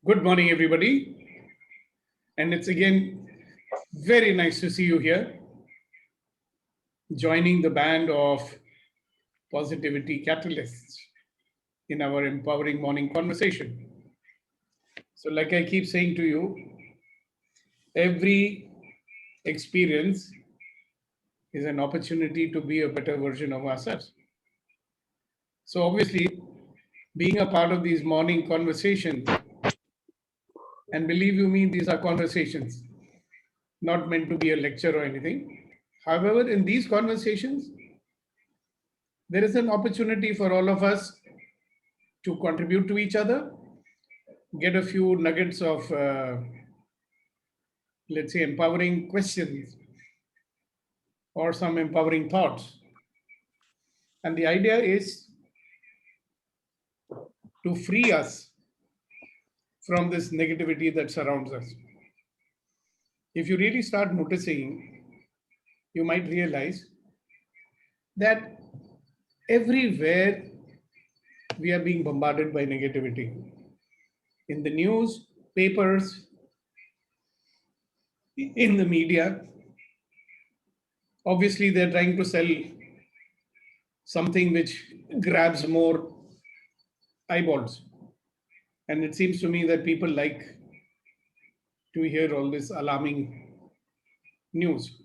Good morning, everybody. And it's again very nice to see you here, joining the band of positivity catalysts in our empowering morning conversation. So, like I keep saying to you, every experience is an opportunity to be a better version of ourselves. So, obviously, being a part of these morning conversations, and believe you me, these are conversations, not meant to be a lecture or anything. However, in these conversations, there is an opportunity for all of us to contribute to each other, get a few nuggets of, let's say, empowering questions or some empowering thoughts. And the idea is to free us from this negativity that surrounds us. If you really start noticing, you might realize that everywhere we are being bombarded by negativity. In the news, papers, in the media, obviously they're trying to sell something which grabs more eyeballs. And it seems to me that people like to hear all this alarming news.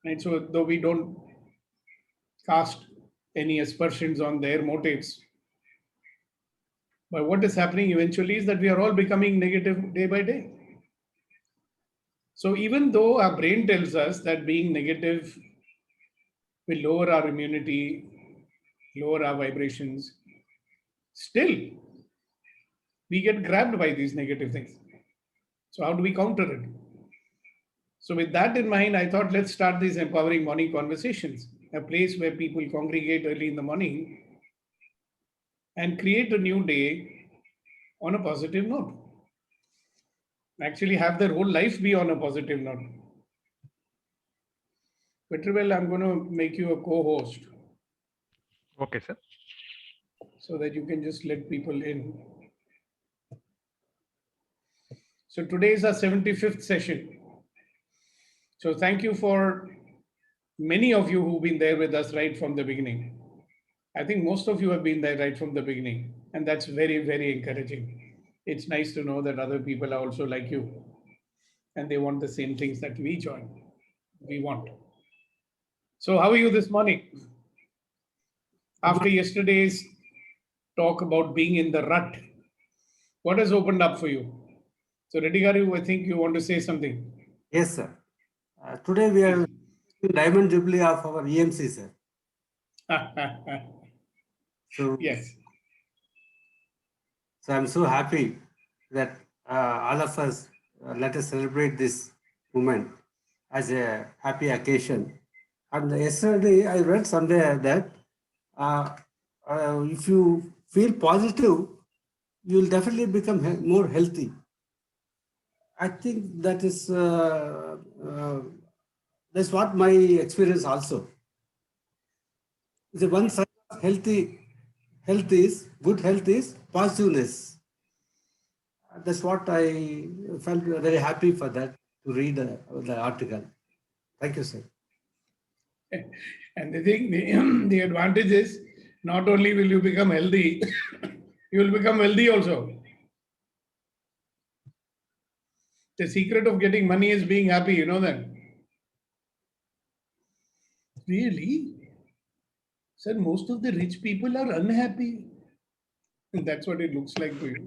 Right? So, though we don't cast any aspersions on their motives, but what is happening eventually is that we are all becoming negative day by day. So, even though our brain tells us that being negative will lower our immunity, lower our vibrations, still we get grabbed by these negative things. So, how do we counter it? So, with that in mind, I thought let's start these empowering morning conversations, a place where people congregate early in the morning and create a new day on a positive note. Actually, have their whole life be on a positive note. Petrvel, I'm going to make you a co host Okay, sir. so that you can just let people in. So, today is our 75th session. So, thank you for many of you who've been there with us right from the beginning. I think most of you have been there right from the beginning, and that's very, very encouraging. It's nice to know that other people are also like you and they want the same things that we want. So, how are you this morning? After yesterday's talk about being in the rut, what has opened up for you? So, Reddy Garu, I think you want to say something. Yes, sir. Today we are Diamond Jubilee of our EMC, sir. So, Yes. so I'm so happy that all of us let us celebrate this moment as a happy occasion. And yesterday I read somewhere that if you feel positive, you will definitely become more healthy. I think that's what my experience also. The one side of good health is positiveness. That's what I felt very happy for that to read the article. Thank you, sir. And the thing, the advantage is not only will you become healthy, you will become wealthy also. The secret of getting money is being happy, you know that? Really? Sir, most of the rich people are unhappy. And that's what it looks like to you.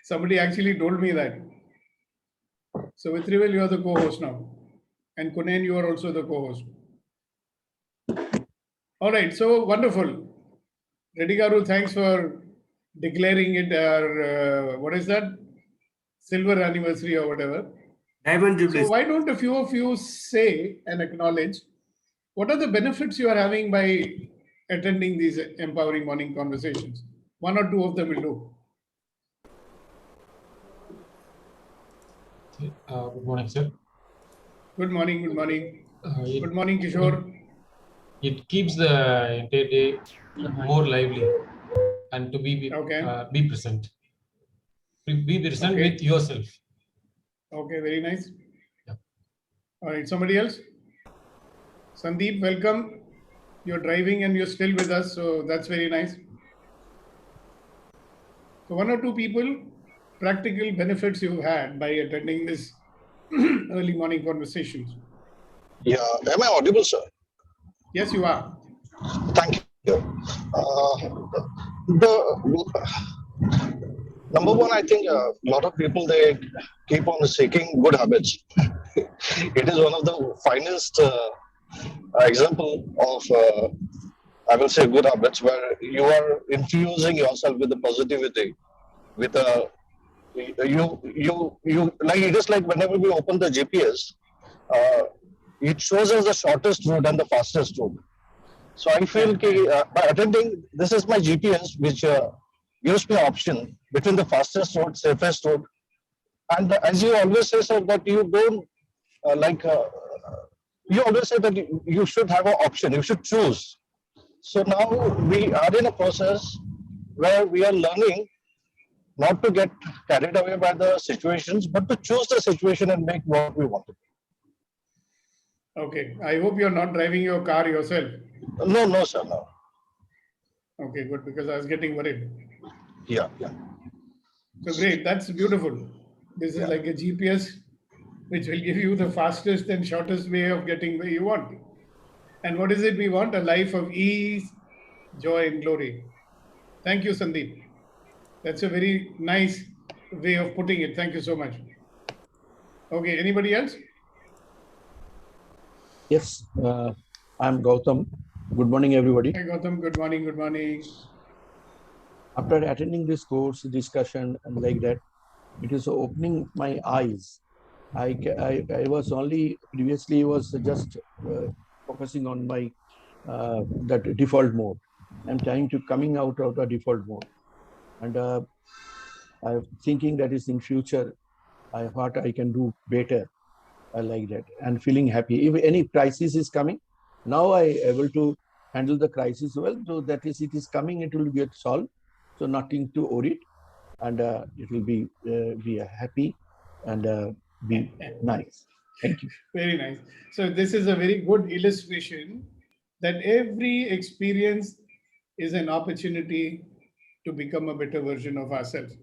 Somebody actually told me that. So, Vitrivel, you are the co host now. And Kunen, you are also the co host. All right, so wonderful. Reddy Garu, thanks for declaring it our, what is that? Silver anniversary or whatever. Diamond Jubilee. So, why don't a few of you say and acknowledge what are the benefits you are having by attending these empowering morning conversations? One or two of them will do. Good morning, sir. Good morning, good morning. It, Good morning, Kishore. it keeps the entire day more lively and to be Okay. be present. Be present Okay. with yourself. Okay, very nice. Yeah. All right, somebody else? Sandeep, welcome. You're driving and you're still with us, so that's very nice. So one or two people, practical benefits you've had by attending this early morning conversations. Yeah, am I audible, sir? Yes, you are. Thank you. The number one, I think a lot of people they keep on seeking good habits. It is one of the finest example of I will say good habits where you are infusing yourself with the positivity, with a you like it is like whenever we open the GPS, uh, it shows us the shortest route and the fastest route. So I feel by attending, this is my GPS, which gives me option between the fastest route, safest route. And as you always say, sir, that you don't like, you always say that you should have an option, you should choose. So now we are in a process where we are learning not to get carried away by the situations, but to choose the situation and make what we want to Okay. I hope you're not driving your car yourself. do. No, no, sir, no. Okay, good, because I was getting worried. Yeah, yeah. So great, that's beautiful. This is Yeah. like a GPS which will give you the fastest and shortest way of getting where you want. And what is it we want? A life of ease, joy, and glory. Thank you, Sandeep. That's a very nice way of putting it. Thank you so much. Okay, anybody else? Yes, I'm Gautam. Good morning, everybody. Hi, Gautam. Good morning. Good morning. After attending this course discussion and like that, it is opening my eyes. I was only previously was just focusing on my that default mode. I'm trying to coming out of the default mode, and I'm thinking that is in future. What I can do better. I like that and feeling happy. If any crisis is coming, now I able to handle the crisis well. So that is, it is coming, it will get solved. So nothing to worry, and it will be happy and be nice. Thank you. Very nice. So this is a very good illustration that every experience is an opportunity to become a better version of ourselves.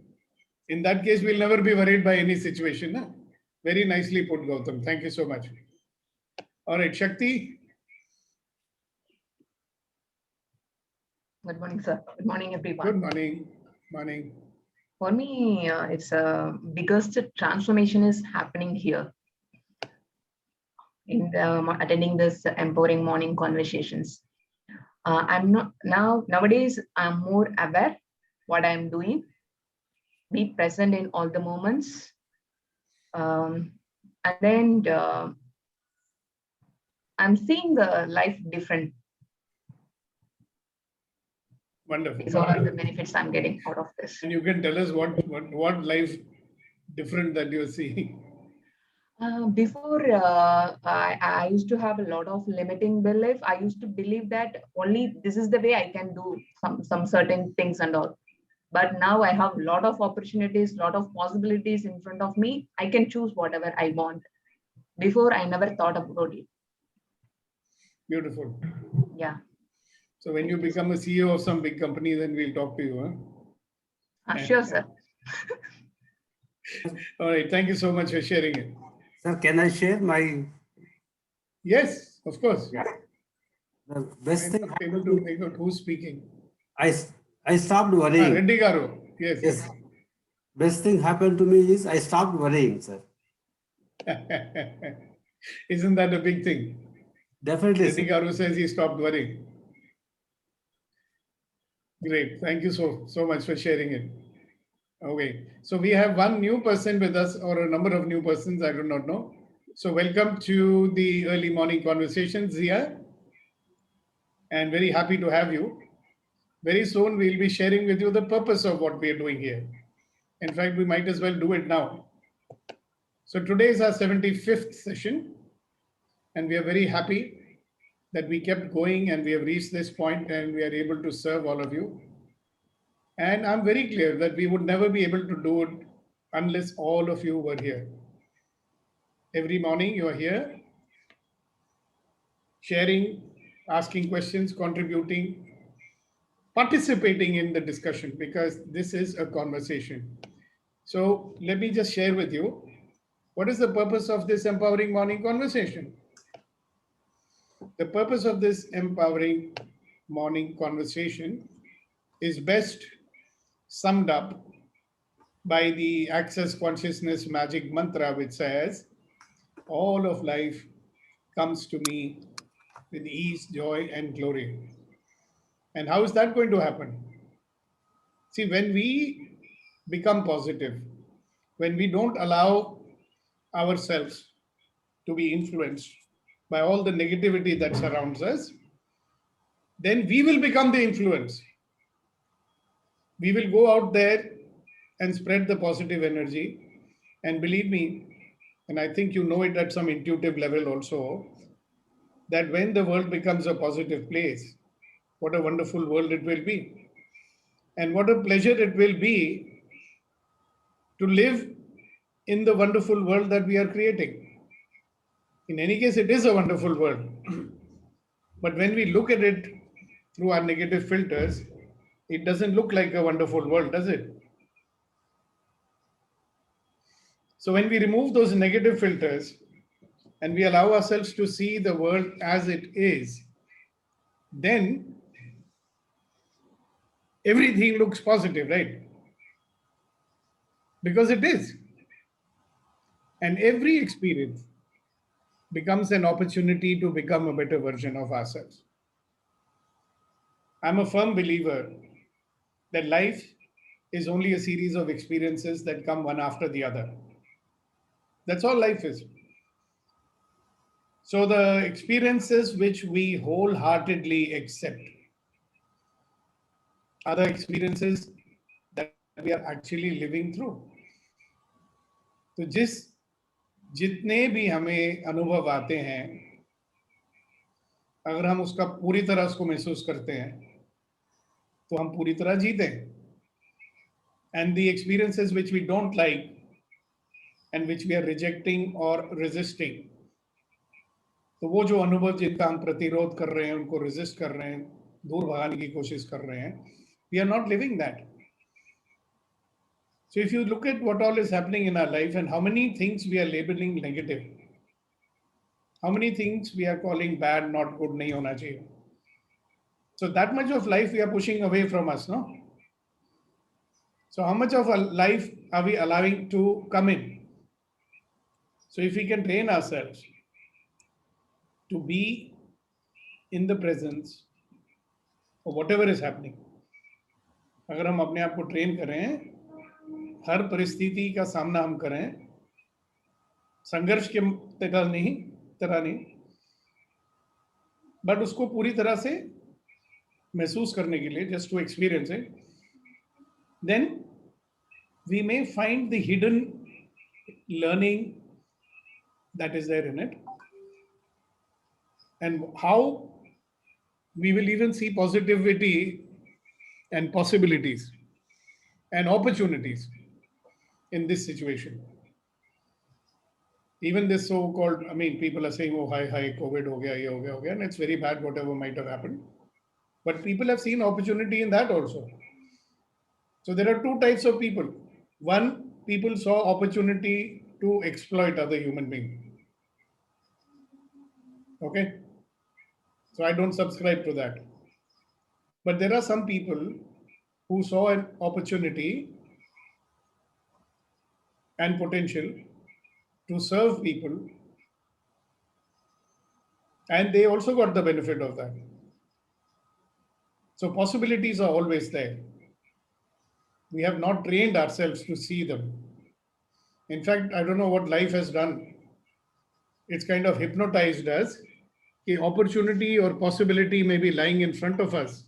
In that case, we'll never be worried by any situation. Huh? Very nicely put, Gautam. Thank you so much. All right, Shakti. Good morning, sir. Good morning, everyone. Good morning. Morning. For me, it's biggest transformation is happening here in attending this empowering morning conversations. I'm not nowadays. I'm more aware what I'm doing. Be present in all the moments, and then I'm seeing the life different. Wonderful. These are the benefits I'm getting out of this. And you can tell us what life different that you're seeing. Before, I used to have a lot of limiting belief. I used to believe that only this is the way I can do some certain things and all. But now I have a lot of opportunities, lot of possibilities in front of me. I can choose whatever I want. Before, I never thought about it. Beautiful. Yeah. So when you become a CEO of some big company, then we'll talk to you. Huh? Sure, sir. All right. Thank you so much for sharing it. Sir, can I share my? Yes, of course. Yeah. The best I'm thing not able to make out who's speaking. I stopped worrying. Reddy Garu. Yes. Yes. Best thing happened to me is I stopped worrying, sir. Isn't that a big thing? Definitely. Reddy Garu says he stopped worrying. Great. Thank you so much for sharing it. Okay. So we have one new person with us, or a number of new persons, I do not know. So welcome to the early morning conversation, Zia. And very happy to have you. Very soon we'll be sharing with you the purpose of what we are doing here. In fact, we might as well do it now. So today is our 75th session, and we are very happy that we kept going and we have reached this point and we are able to serve all of you. And I'm very clear that we would never be able to do it unless all of you were here. Every morning you are here, sharing, asking questions, contributing, participating in the discussion, because this is a conversation. So let me just share with you, what is the purpose of this empowering morning conversation? The purpose of this empowering morning conversation is best summed up by the Access Consciousness magic mantra, which says, all of life comes to me with ease, joy, and glory. And how is that going to happen? See, when we become positive, when we don't allow ourselves to be influenced by all the negativity that surrounds us, then we will become the influence. We will go out there and spread the positive energy. And believe me, and I think you know it at some intuitive level also, that when the world becomes a positive place, what a wonderful world it will be. And what a pleasure it will be to live in the wonderful world that we are creating. In any case, it is a wonderful world. But when we look at it through our negative filters, it doesn't look like a wonderful world, does it? So when we remove those negative filters and we allow ourselves to see the world as it is, then everything looks positive, right? Because it is. And every experience becomes an opportunity to become a better version of ourselves. I'm a firm believer that life is only a series of experiences that come one after the other. That's all life is. So the experiences which we wholeheartedly accept are the experiences that we are actually living through. तो जितने भी हमें अनुभव आते हैं, अगर हम उसका पूरी तरह उसको महसूस करते हैं, तो हम पूरी तरह जीते हैं. And the experiences which we don't like and which we are rejecting or resisting, तो वो जो अनुभव जिनका हम प्रतिरोध कर रहे हैं, उनको resist कर रहे हैं, दूर भगाने की कोशिश कर रहे हैं, we are not living that. So if you look at what all is happening in our life and how many things we are labeling negative, how many things we are calling bad, not good, nahi hona chahiye. So that much of life we are pushing away from us, no? So how much of our life are we allowing to come in? So if we can train ourselves to be in the presence of whatever is happening, अगर हम अपने आप को train करें, हर परिस्थिति का सामना हम करें, संघर्ष के तरह नहीं, बट उसको पूरी तरह से महसूस करने के लिए, just to experience it, then we may find the hidden learning that is there in it, and how we will even see positivity and possibilities and opportunities in this situation. Even this so-called, I mean, people are saying, oh, hi, COVID ho gaya, ye ho gaya, and it's very bad, whatever might have happened. But people have seen opportunity in that also. So there are two types of people. One, people saw opportunity to exploit other human beings. Okay? So I don't subscribe to that. But there are some people who saw an opportunity and potential to serve people, and they also got the benefit of that. So possibilities are always there. We have not trained ourselves to see them. In fact, I don't know what life has done. It's kind of hypnotized us. The opportunity or possibility may be lying in front of us.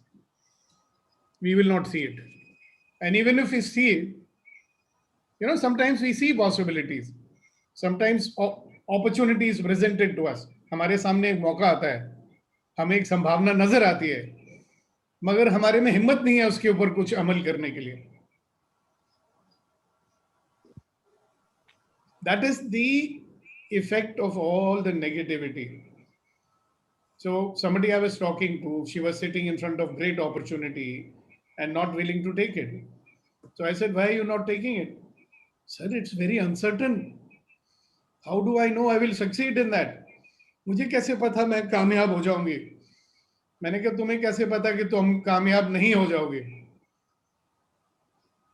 We will not see it. And even if we see it, you know, sometimes we see possibilities. Sometimes opportunities presented to us. हमारे सामने एक मौका आता है, हमें एक संभावना नजर आती है, मगर हमारे में हिम्मत नहीं है उसके ऊपर कुछ अमल करने के लिए. That is the effect of all the negativity. So somebody I was talking to, she was sitting in front of great opportunity and not willing to take it. So I said, why are you not taking it? Sir, it's very uncertain. How do I know I will succeed in that? मुझे कैसे पता मैं कामयाब हो जाऊंगी? मैंने कहा तुम्हें कैसे पता कि तुम कामयाब नहीं हो जाओगे?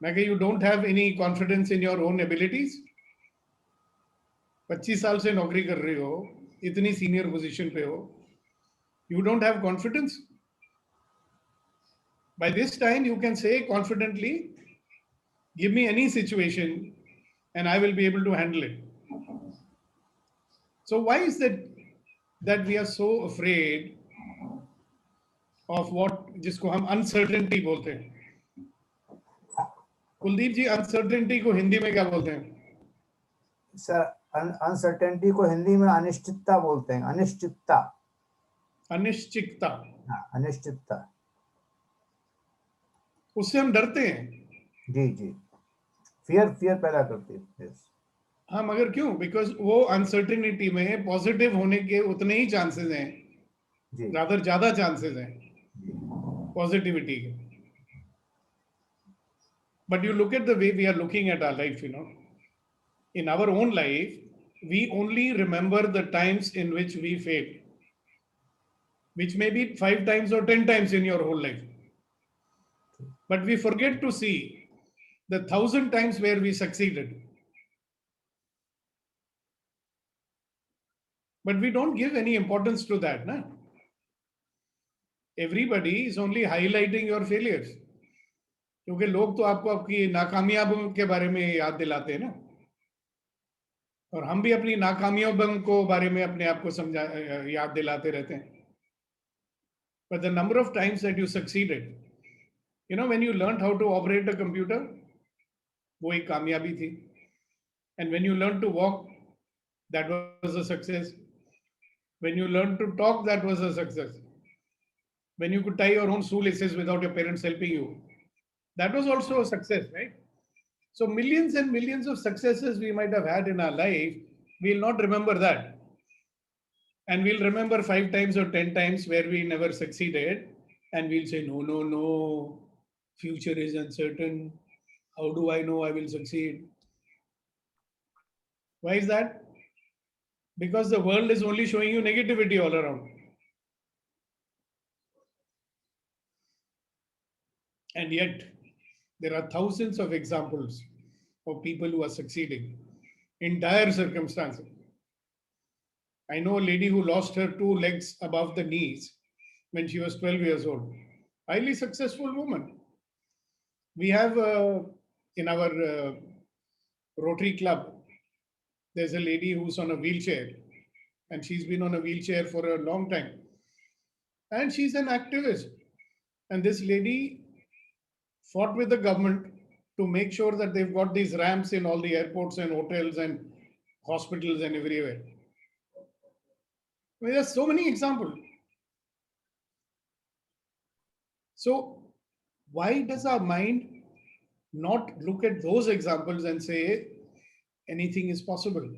मैं कहा you don't have any confidence in your own abilities? 25 साल से नौकरी कर रही हो, इतनी सीनियर पोजीशन पे हो, you don't have confidence? By this time you can say confidently, give me any situation and I will be able to handle it. So why is that we are so afraid of what जिसको हम uncertainty बोलते हैं? कुलदीप जी, uncertainty को हिंदी में क्या बोलते हैं? Sir uncertainty को हिंदी में अनिश्चितता बोलते हैं. अनिश्चितता. अनिश्चितता. हाँ, अनिश्चितता. उससे हम डरते हैं. जी जी. फियर पैदा करती है. Yes. हाँ, मगर क्यों? बिकॉज वो अनसर्टेनिटी में पॉजिटिव होने के उतने ही चांसेस हैं, जी. रादर ज्यादा चांसेस हैं जी. पॉजिटिविटी के. But you look at the way we are looking at our life, you know, in our own life we only remember the times in which we failed, which may be 5 times or 10 times in your whole life. But we forget to see the 1,000 times where we succeeded. But we don't give any importance to that, na? Everybody is only highlighting your failures. क्योंकि लोग तो आपको आपकी नाकामयाबियों के बारे में याद दिलाते हैं ना, और हम भी अपनी नाकामयाबियों को बारे में अपने आप को समझा याद दिलाते रहते हैं. But the number of times that you succeeded, you know, when you learned how to operate a computer, वो एक कामयाबी थी. And when you learned to walk, that was a success. When you learned to talk, that was a success. When you could tie your own shoelaces without your parents helping you, that was also a success, right? So millions and millions of successes we might have had in our life, we'll not remember that. And we'll remember 5 times or 10 times where we never succeeded. And we'll say, no, no, no, future is uncertain. How do I know I will succeed? Why is that? Because the world is only showing you negativity all around. And yet, there are thousands of examples of people who are succeeding in dire circumstances. I know a lady who lost her 2 legs above the knees when she was 12 years old. Highly successful woman. We have in our Rotary Club, there's a lady who's on a wheelchair, and she's been on a wheelchair for a long time. And she's an activist. And this lady fought with the government to make sure that they've got these ramps in all the airports and hotels and hospitals and everywhere. I mean, there's so many examples. So why does our mind not look at those examples and say anything is possible?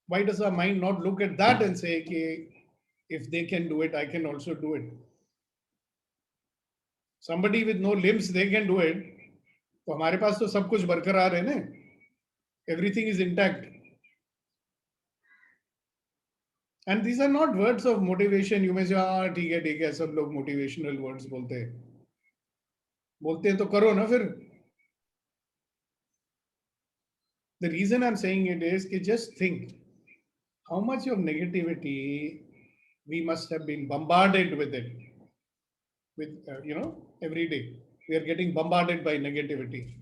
Why does our mind not look at that and say, okay, if they can do it, I can also do it? Somebody with no limbs, they can do it. तो हमारे पास तो सब कुछ बरकरार है ना. Everything is intact. And these are not words of motivation. You may say, ठीक है, सब लोग motivational words बोलते हैं तो करो ना फिर. The reason I'm saying it is कि just think how much of negativity we must have been bombarded with it. With every day we are getting bombarded by negativity.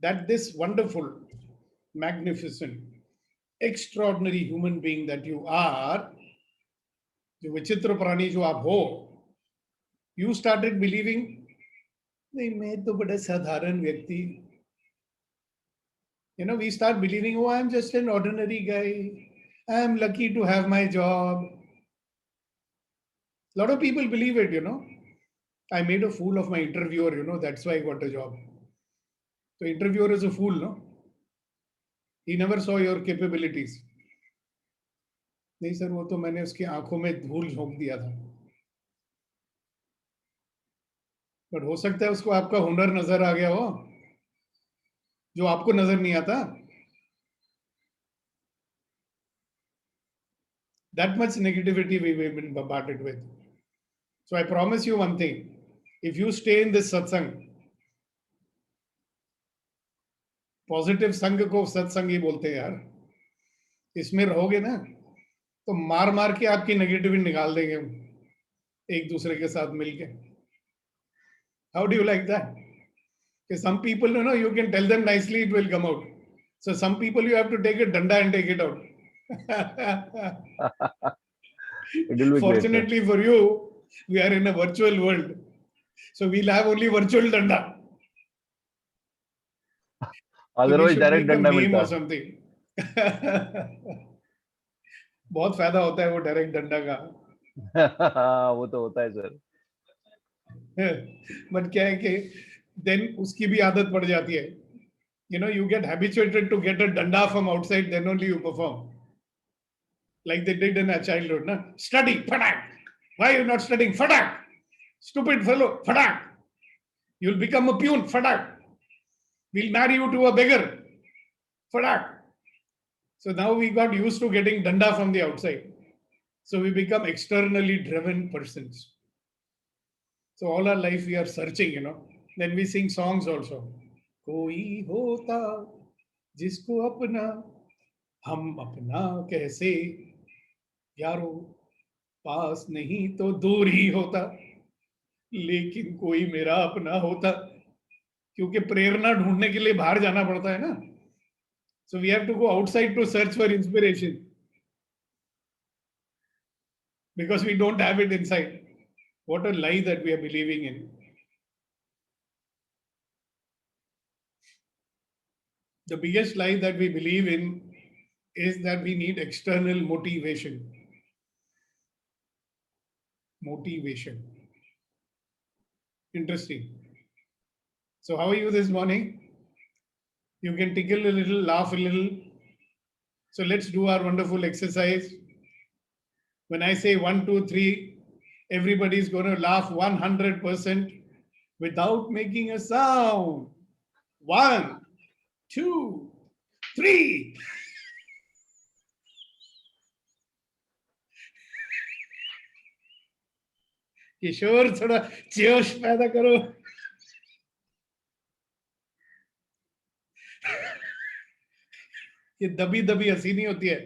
That this wonderful, magnificent, extraordinary human being that you are, जो विचित्र प्राणी जो आप हो, you started believing, नहीं मैं तो बड़ा साधारण व्यक्ति. We start believing, oh, I'm just an ordinary guy. I'm lucky to have my job. A lot of people believe it, I made a fool of my interviewer, that's why I got a job. So interviewer is a fool, no? He never saw your capabilities. नहीं sir, वो तो मैंने उसकी आंखों में धूल झोंक दिया था. बट हो सकता है उसको आपका हुनर नजर आ गया हो, जो आपको नजर नहीं आता. That much negativity we've been bombarded with. So I promise you one thing. If you stay in this satsang, positive संघ को सत्संग ही बोलते हैं यार, इसमें रहोगे ना तो मार मार के आपकी नेगेटिविटी निकाल देंगे हम एक दूसरे के साथ मिलके. How do you like that? Some people, you can tell them nicely, it will come out. So some people you have to take a danda and take it out. It will be great, sir. Fortunately for you, we are in a virtual world. So we'll have only virtual danda. Otherwise, So we should direct make a डंडा meme मिलता or something. बहुत फायदा होता है वो direct डंडा का. है. वो तो होता है सर. बट क्या है कि देन उसकी भी आदत पड़ जाती है. You get habituated to get a danda from outside, then only you perform. Like they did in our childhood, na? Study, fadak. Why are you not studying? Fadak. Stupid fellow, fadak. You'll become a peon, fadak. We'll marry you to a beggar, fadak. So now we got used to getting danda from the outside. So we become externally driven persons. So all our life we are searching, Then we sing songs also. कोई होता जिसको अपना हम अपना कैसे यारो, पास नहीं तो दूर ही होता, लेकिन कोई मेरा अपना होता. क्योंकि प्रेरणा ढूंढने के लिए बाहर जाना पड़ता है ना. So we have to go outside to search for inspiration because we don't have it inside. What a lie that we are believing in. The biggest lie that we believe in is that we need external motivation. Motivation. Interesting. So how are you this morning? You can tickle a little, laugh a little. So let's do our wonderful exercise. When I say 1, 2, 3, everybody is going to laugh 100% without making a sound. 1, 2, 3. किशोर थोड़ा जोश पैदा करो. ये दबी दबी हंसी नहीं होती है.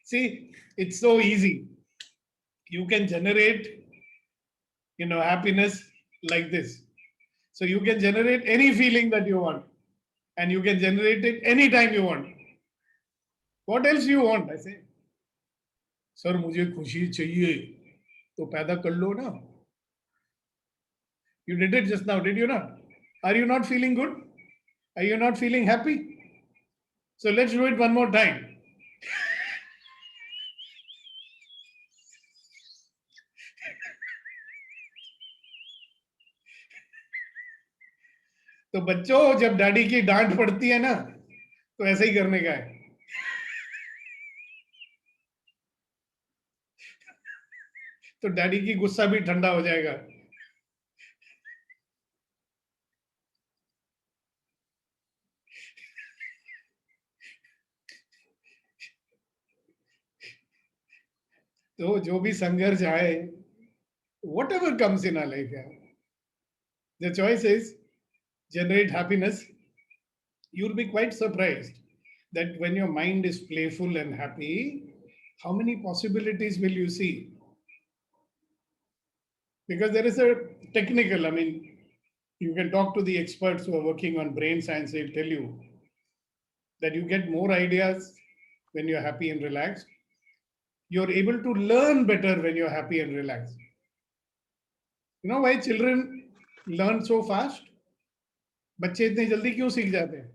See, it's so easy. You can generate, happiness like this. So you can generate any feeling that you want, and you can generate it anytime you want. What else you want? I say, sir, मुझे खुशी चाहिए, तो पैदा कर लो ना. You did it just now, did you not? Are you not feeling good? Are you not feeling happy? So let's do it one more time. तो बच्चों, जब डैडी की डांट पड़ती है ना, तो ऐसे ही करने का है. तो डैडी की गुस्सा भी ठंडा हो जाएगा. तो जो भी संघर्ष आए, whatever comes in our life, the choice is generate happiness. You'll be quite surprised that when your mind is playful and happy, how many possibilities will you see? Because there is a technical, You can talk to the experts who are working on brain science. They'll tell you that you get more ideas when you're happy and relaxed. You're able to learn better when you're happy and relaxed. You know why children learn so fast? बच्चे इतने जल्दी क्यों सीख जाते हैं?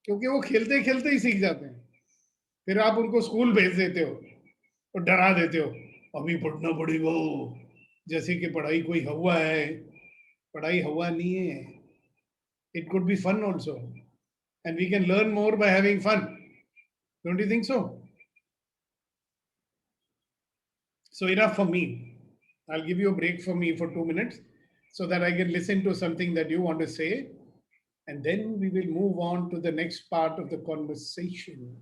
क्योंकि वो खेलते खेलते ही सीख जाते हैं. फिर आप उनको स्कूल भेज देते हो और डरा देते हो, अभी पढ़ना पड़ेगा, जैसे कि पढ़ाई कोई हवा है. पढ़ाई हवा नहीं है. It could be fun also, and we can learn more by having fun. Don't you think so? So enough for me. I'll give you a break for me for 2 minutes so that I can listen to something that you want to say, and then we will move on to the next part of the conversation.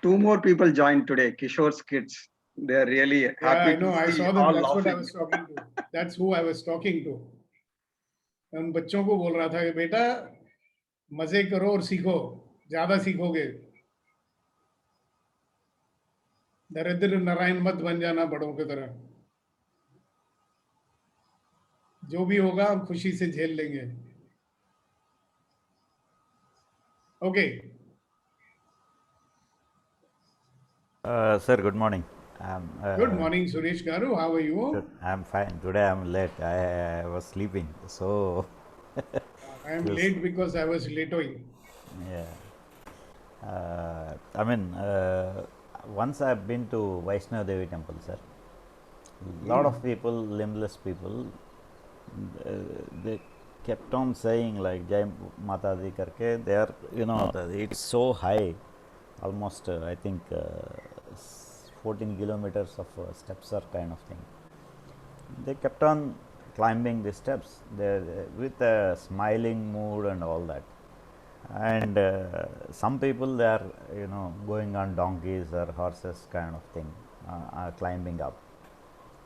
Two more people joined today, Kishore's kids. They are really Yeah, happy I know. I to see saw them. all That's what I laughing. was talking to. That's who I was talking to. मैं उन बच्चों को बोल रहा था कि बेटा मजे करो और सीखो, ज्यादा सीखोगे. दरिद्र नारायण मत बन जाना बड़ों की तरह. जो भी होगा हम खुशी से झेल लेंगे. Okay. Sir, good morning. Good morning, Suresh Garu. How are you? Sir, I'm fine. Today I'm late. I was sleeping, so I am Yes. late because I was latoing. yeah. I mean, once I've been to Vaishnav Devi temple, sir. Lot of people, limbless people, they kept on saying like Jai Mata Di karke. They are, it's so high, almost I think 14 kilometers of steps or kind of thing. They kept on climbing the steps with a smiling mood and all that. And some people, they are going on donkeys or horses kind of thing, are climbing up.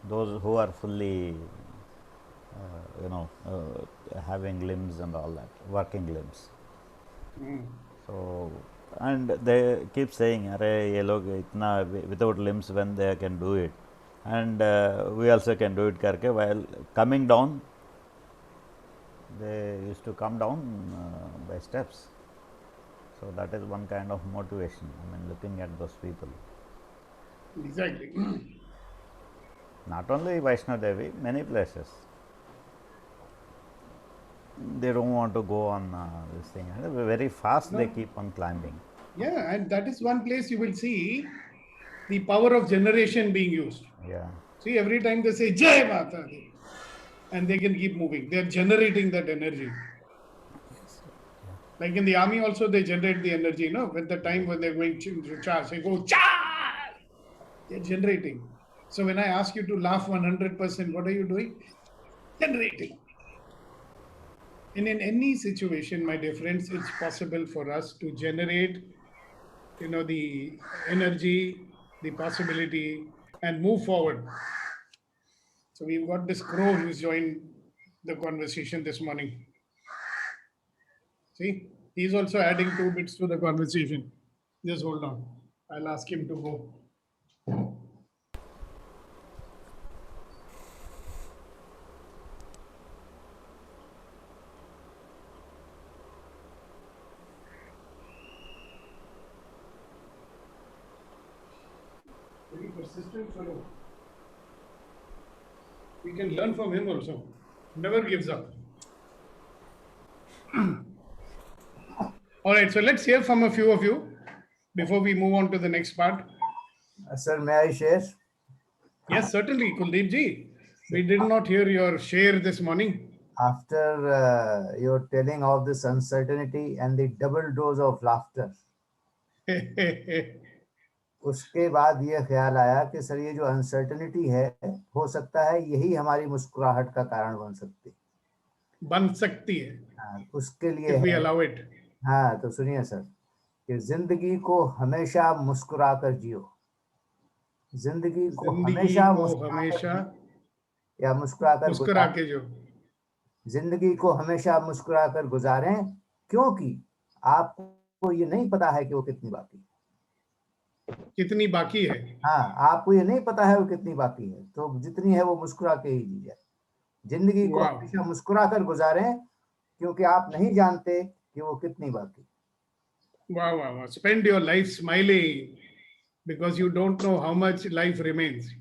Those who are fully having limbs and all that, working limbs. So, and they keep saying, "Arey, ye log itna without limbs when they can do it, and we also can do it." Karke, while coming down, they used to come down by steps. So that is one kind of motivation. I mean, looking at those people. Exactly. Not only Vaishnav Devi, many places. They don't want to go on this thing. Very fast they keep on climbing. Yeah, and that is one place you will see the power of generation being used. Yeah. See, every time they say Jai Mata Di, and they can keep moving. They are generating that energy. Like in the army also, they generate the energy, when the time when they're going to charge, they go charge. They're generating. So when I ask you to laugh 100%, what are you doing? Generating. And in any situation, my dear friends, it's possible for us to generate, the energy, the possibility, and move forward. So we've got this crow who's joined the conversation this morning. See, he's also adding 2 bits to the conversation. Just hold on. I'll ask him to go. Very persistent fellow. We can learn from him also. Never gives up. All right, so let's hear from a few of you before we move on to the next part. Sir, may I share? Yes, certainly, Kuldeep ji. We did not hear your share this morning. After your telling of this uncertainty and the double dose of laughter, उसके बाद ये ख्याल आया कि sir ये जो uncertainty है, हो सकता है यही हमारी मुस्कुराहट का कारण बन सकती है. बन सकती है. हाँ, उसके लिए If we है. allow it. हाँ, तो सुनिए सर कि जिंदगी को हमेशा मुस्कुरा कर जियो. जिंदगी को हमेशा या मुस्कुरा के जो जिंदगी को हमेशा मुस्कुरा कर गुजारें, क्योंकि आपको ये नहीं पता है कि वो कितनी बाकी है. हाँ, आपको ये नहीं पता है वो कितनी बाकी है, तो जितनी है वो मुस्कुरा के ही जी जाए. जिंदगी को Wow. हमेशा मुस्कुराकर गुजारें, क्योंकि आप नहीं जानते कि वो कितनी बाकी। Wow, wow, wow. Spend your life smiling because you don't know how much life remains.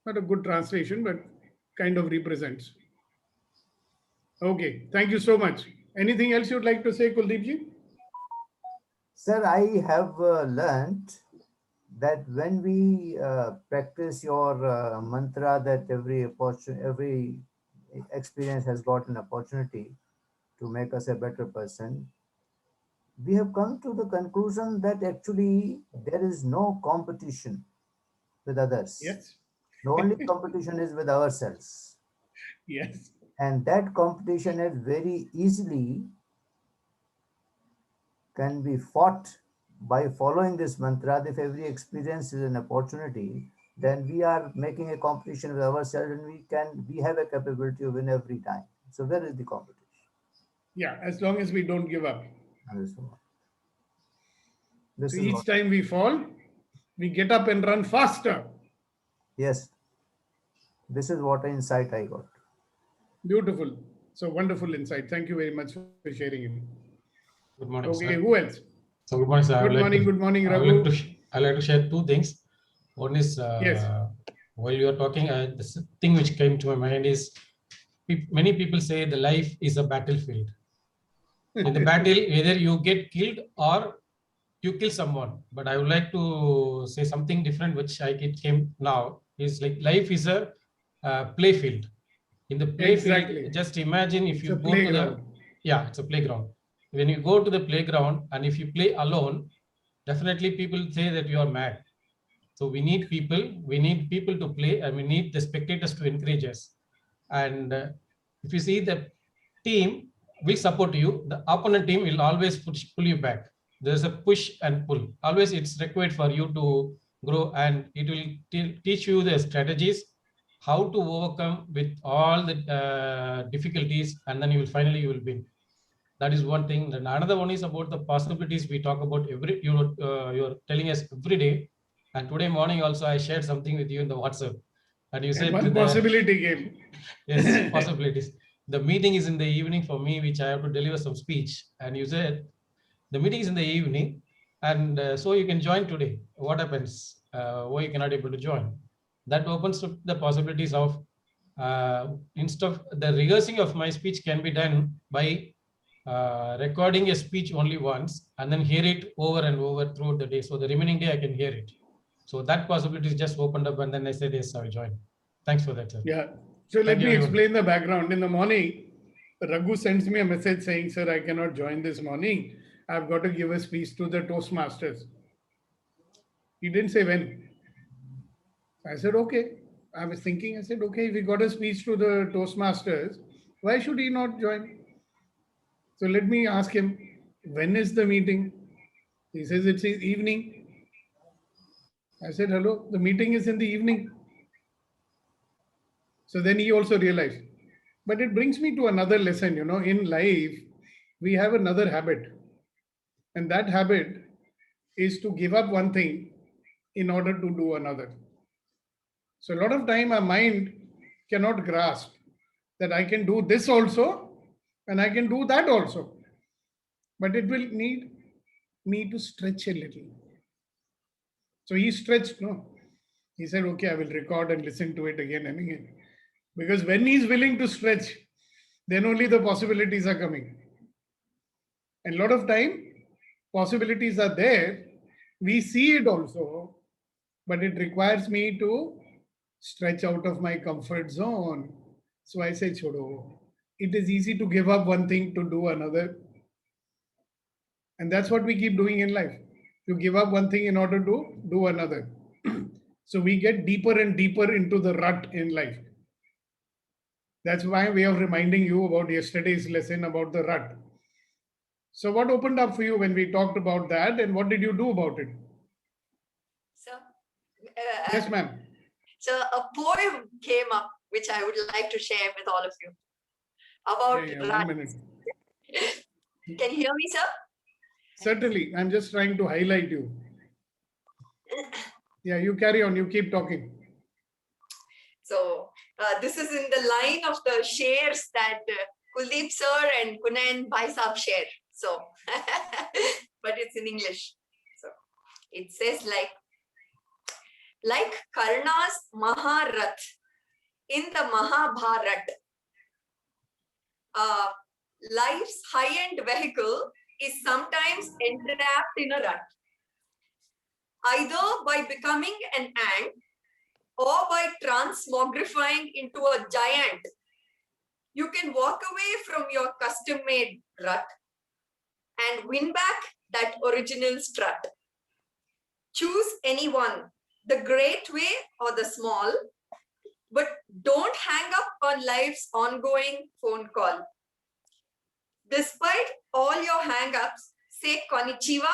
Not a good translation, but kind of represents. Okay, thank you so much. Anything else you'd like to say, Kuldeep ji? Sir, I have learned that when we practice your mantra, that every experience has got an opportunity to make us a better person, we have come to the conclusion that actually there is no competition with others. Yes. The only competition is with ourselves. Yes. And that competition is very easily can be fought by following this mantra. If every experience is an opportunity, then we are making a competition with ourselves, and we have a capability to win every time. So where is the competition? Yeah, as long as we don't give up. This So is each what, time we fall, we get up and run faster. yes, this is what insight I got. Beautiful. So wonderful insight. Thank you very much for sharing it. Good morning, Okay, sir. who else? So good morning, sir. Good morning, I would like Raghu. to I like to share two things. One is Yes. while you are talking, the thing which came to my mind is many people say the life is a battlefield. In the battle, either you get killed or you kill someone. But I would like to say something different, which came now, is like life is a play field. In the play Exactly. field, just imagine if It's you a go to the, playground. yeah, it's a playground. When you go to the playground and if you play alone, definitely people say that you are mad. So we need people to play, and we need the spectators to encourage us. And if you see the team will support you, the opponent team will always pull you back. There's a push and pull. Always it's required for you to grow, and it will teach you the strategies, how to overcome with all the difficulties, and then you will win. That is one thing. Then another one is about the possibilities we talk about you're telling us every day. And today morning also I shared something with you in the WhatsApp, and you said One possibility came. yes, possibilities. The meeting is in the evening for me, which I have to deliver some speech, and you said the meeting is in the evening, and so you can join today. What happens? Why you cannot able to join? That opens up the possibilities of instead of the rehearsing of my speech can be done by recording a speech only once and then hear it over and over throughout the day. So the remaining day I can hear it. So that possibility is just opened up, and then I said, yes, I'll join. Thanks for that, sir. Yeah. So let me explain the background. In the morning, Raghu sends me a message saying, sir, I cannot join this morning. I've got to give a speech to the Toastmasters. He didn't say when. I said, okay. I was thinking, I said, okay, if he got a speech to the Toastmasters, why should he not join? So let me ask him, when is the meeting? He says it's evening. I said, hello, the meeting is in the evening. So then he also realized. But it brings me to another lesson, in life, we have another habit. And that habit is to give up one thing in order to do another. So a lot of time our mind cannot grasp that I can do this also and I can do that also. But it will need me to stretch a little. So he stretched, no? He said, okay, I will record and listen to it again and again. Because when he's willing to stretch, then only the possibilities are coming. And a lot of time, possibilities are there. We see it also, but it requires me to stretch out of my comfort zone. So I say, chodo. It is easy to give up one thing to do another. And that's what we keep doing in life. You give up one thing in order to do another. So we get deeper and deeper into the rut in life. That's my way of reminding you about yesterday's lesson about the rut. So what opened up for you when we talked about that, and what did you do about it? So, yes, ma'am. So a poem came up, which I would like to share with all of you. About 1 minute. Can you hear me, sir? Certainly. I'm just trying to highlight you. Yeah, you carry on. You keep talking. So This is in the line of the shares that Kuldeep sir and Kunan Bhai Saab share. So, but it's in English. So it says like Karna's Maharath in the Mahabharat, life's high-end vehicle is sometimes entrapped in a rut, either by becoming an ant or by transmogrifying into a giant. You can walk away from your custom-made rut and win back that original strut. Choose any one, the great way or the small, but don't hang up on life's ongoing phone call. Despite all your hang-ups, say konnichiwa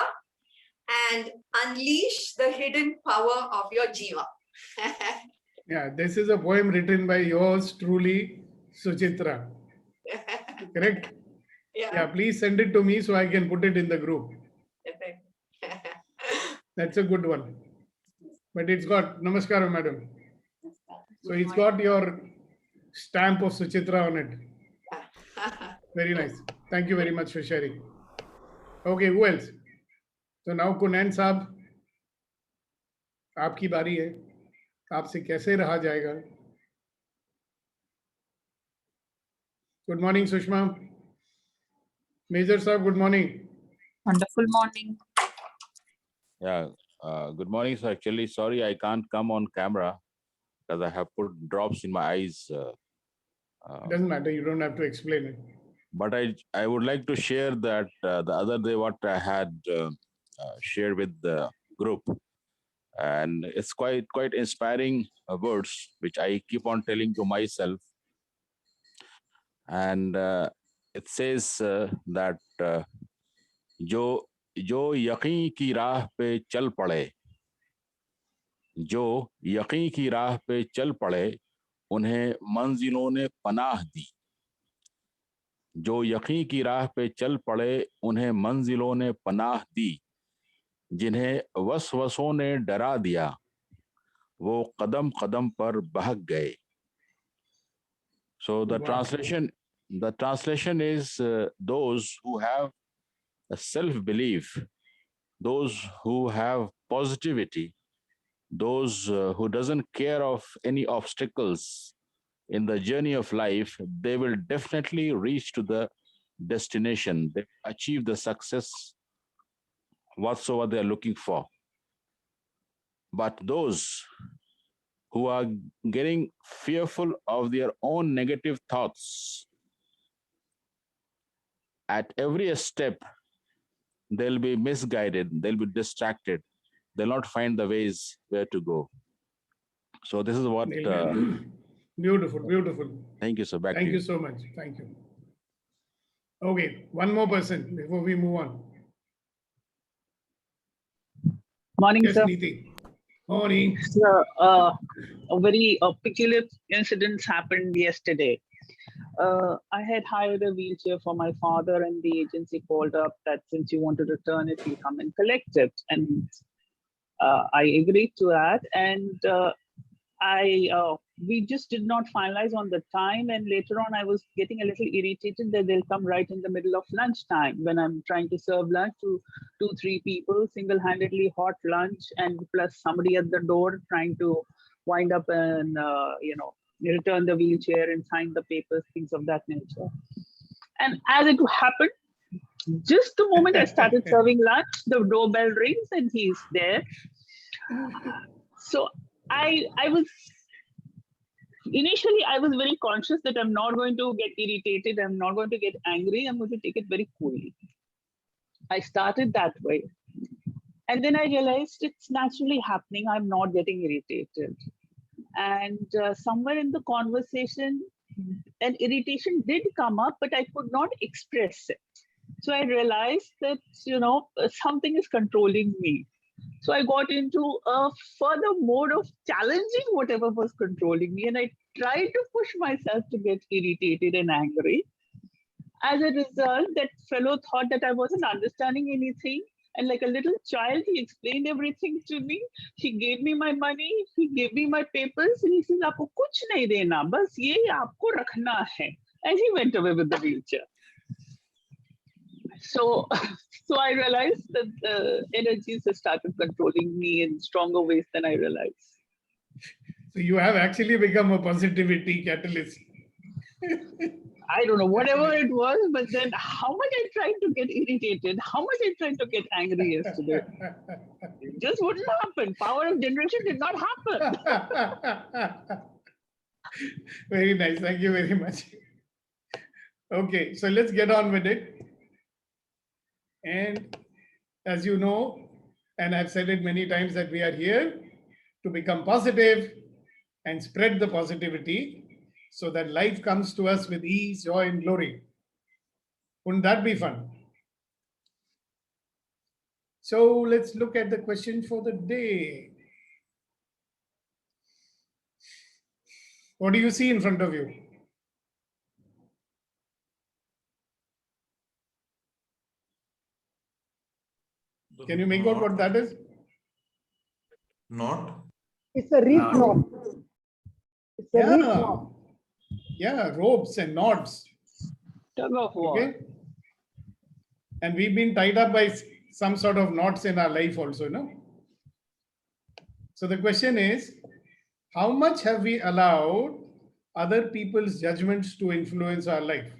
and unleash the hidden power of your jiva. Yeah, this is a poem written by yours truly, Suchitra. Correct? Yeah, please send it to me so I can put it in the group. That's a good one. But it's got, Namaskaram, madam. So it's got your stamp of Suchitra on it. Very nice. Thank you very much for sharing. Okay, who else? So now Kunan साहब, आपकी बारी है. आपसे कैसे रहा जाएगा? Good morning, Sushma. Major sir, good morning. Wonderful morning. Yeah, good morning, sir. Actually, sorry, I can't come on camera because I have put drops in my eyes. It doesn't matter. You don't have to explain it. But I would like to share that the other day what I had shared with the group. And it's quite inspiring words, which I keep on telling to myself. And it says that जो यकीन की राह पे चल पड़े, जो यकीन की राह पे चल पड़े, उन्हें मंजिलों ने पनाह दी. जो यकीन की राह पे चल पड़े, उन्हें मंजिलों ने पनाह दी. जिन्हें वसवसों ने डरा दिया, वो कदम कदम पर बहक गए. So the translation is those who have a self-belief, those who have positivity, those who doesn't care of any obstacles in the journey of life, they will definitely reach to the destination. They achieve the success whatsoever they are looking for. But those who are getting fearful of their own negative thoughts, at every step, they'll be misguided, they'll be distracted, they'll not find the ways where to go. So this is what... Beautiful, beautiful. Thank you, sir. Back Thank to you so much. Thank you. Okay, one more person before we move on. Morning, yes, sir. Neeti. Morning. Sir, a very peculiar incident happened yesterday. I had hired a wheelchair for my father, and the agency called up that since you want to return it, you come and collect it. And I agreed to that. And we just did not finalize on the time. And later on, I was getting a little irritated that they'll come right in the middle of lunchtime when I'm trying to serve lunch to 2-3 people, single-handedly hot lunch, and plus somebody at the door trying to wind up and, return the wheelchair and sign the papers, things of that nature. And as it happened, just the moment I started serving lunch, the doorbell rings and he's there. So initially, I was very conscious that I'm not going to get irritated. I'm not going to get angry. I'm going to take it very coolly. I started that way. And then I realized it's naturally happening. I'm not getting irritated. And somewhere in the conversation, an irritation did come up, but I could not express it. So I realized that, something is controlling me. So I got into a further mode of challenging whatever was controlling me. And I tried to push myself to get irritated and angry. As a result, that fellow thought that I wasn't understanding anything And like a little child, he explained everything to me. He gave me my money, he gave me my papers, and he says, "Aapko kuch nahi dena, bas ye aapko rakhna hai." And he went away with the wheelchair. So, so I realized that the energies have started controlling me in stronger ways than I realized. So you have actually become a positivity catalyst. I don't know, whatever it was, but then how much I tried to get irritated, how much I tried to get angry yesterday. It just wouldn't happen. Power of generation did not happen. Very nice. Thank you very much. Okay, so let's get on with it. And as you know, and I've said it many times, that we are here to become positive and spread the positivity so that life comes to us with ease, joy, and glory. Wouldn't that be fun? So let's look at the question for the day. What do you see in front of you? Can you make out what that is? Knot. It's a reef knot. It's a reef Yeah. knot. Yeah, ropes and knots. Tug of war. Okay. And we've been tied up by some sort of knots in our life also, no? So the question is, how much have we allowed other people's judgments to influence our life?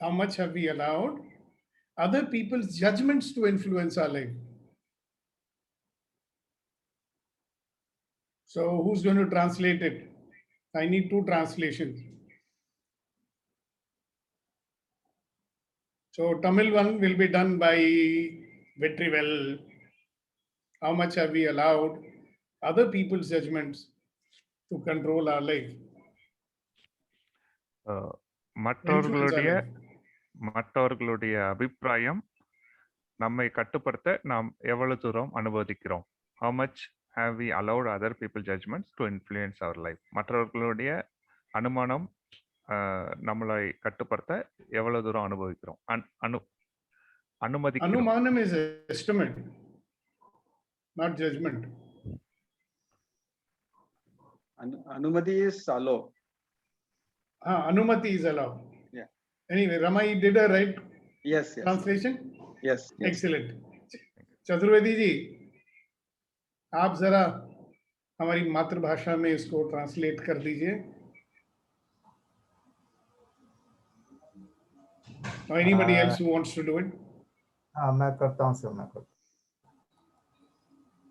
How much have we allowed other people's judgments to influence our life? So who's going to translate it? I need 2 translations. So Tamil one will be done by Vetrivel. How much have we allowed other people's judgments to control our life? மற்றவர்களுடைய மற்றவர்களுடைய அபிப்பிராயம் நம்மை கட்டுப்படுத்த நாம் எவ்வளவு தூரம் அனுமதிக்கிறோம்? How much have we allowed other people's judgments to influence our life? மற்றவர்களுடைய அனுமானம் நம்மளை கட்டுப்படுத்த எவ்வளவு தூரம் அனுபவிக்கிறோம்? அனுமதிக்கிறோம். Anumanam is estimate, not judgment. Anumati is allow. Anumati is allowed. Yeah. Anyway, Rama, you did a right Yes. translation? Yes. Excellent. Chaturvedi ji, आप जरा हमारी मातृभाषा में इसको ट्रांसलेट कर दीजिए. Or anybody else who wants to do it? हाँ, मैं करता हूँ सर, मैं करता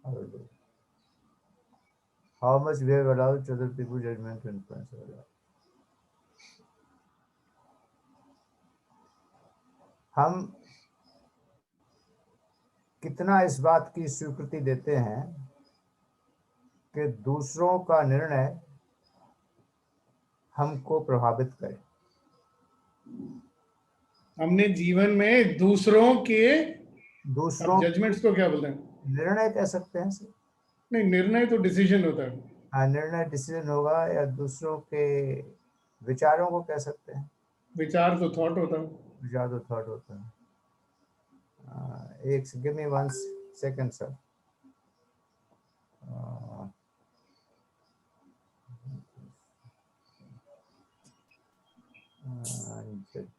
हूँ. How much we have allowed other people's judgment to influence our life? हम कितना इस बात की स्वीकृति देते हैं कि दूसरों का निर्णय हमको प्रभावित करे? हमने जीवन में दूसरों जजमेंट्स को क्या बोलते हैं? निर्णय कह सकते हैं सर. नहीं, निर्णय तो डिसीजन होता है. हाँ, निर्णय डिसीजन होगा, या दूसरों के विचारों को कह सकते हैं. विचार तो थॉट होता है. विचार तो थॉट होता है. एक गिव मी 1 सेकंड सर.